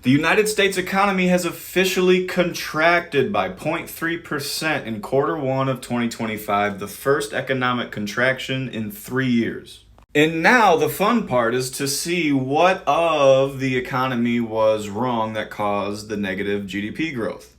The United States economy has officially contracted by 0.3% in quarter one of 2025, the first economic contraction in 3 years. And now the fun part is to see what of the economy was wrong that caused the negative GDP growth.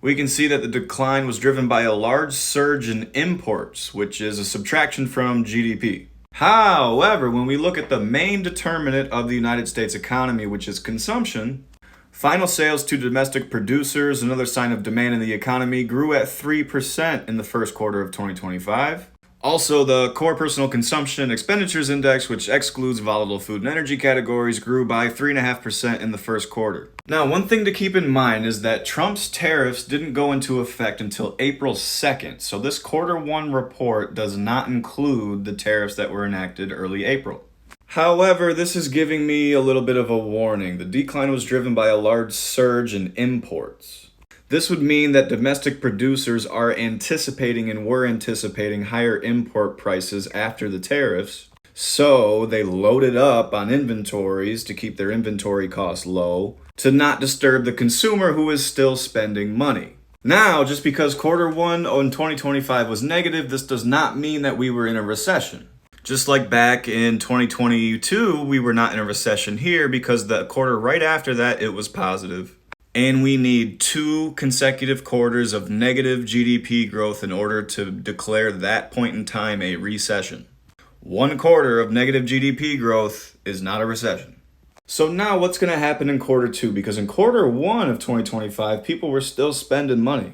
We can see that the decline was driven by a large surge in imports, which is a subtraction from GDP. However, when we look at the main determinant of the United States economy, which is consumption, final sales to domestic producers, another sign of demand in the economy, grew at 3% in the first quarter of 2025. Also, the core personal consumption expenditures index, which excludes volatile food and energy categories, grew by 3.5% in the first quarter. Now, one thing to keep in mind is that Trump's tariffs didn't go into effect until April 2nd, so this quarter one report does not include the tariffs that were enacted early April. However, this is giving me a little bit of a warning. The decline was driven by a large surge in imports. This would mean that domestic producers are anticipating and were anticipating higher import prices after the tariffs, so they loaded up on inventories to keep their inventory costs low, to not disturb the consumer who is still spending money. Now, just because quarter one in 2025 was negative, this does not mean that we were in a recession. Just like back in 2022, we were not in a recession here because the quarter right after that, it was positive. And we need 2 consecutive quarters of negative GDP growth in order to declare that point in time a recession. 1 quarter of negative GDP growth is not a recession. So now what's going to happen in quarter 2? Because in quarter 1 of 2025, people were still spending money.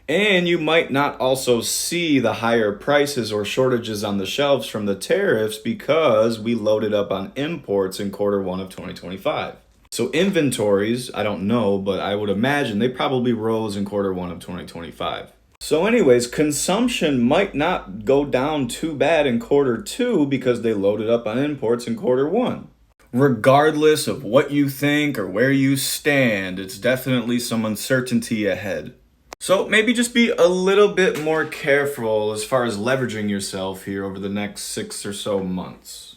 And you might not also see the higher prices or shortages on the shelves from the tariffs because we loaded up on imports in quarter 1 of 2025. So inventories, I don't know, but I would imagine they probably rose in quarter 1 of 2025. So anyways, consumption might not go down too bad in quarter 2 because they loaded up on imports in quarter 1. Regardless of what you think or where you stand, it's definitely some uncertainty ahead. So maybe just be a little bit more careful as far as leveraging yourself here over the next 6 or so months.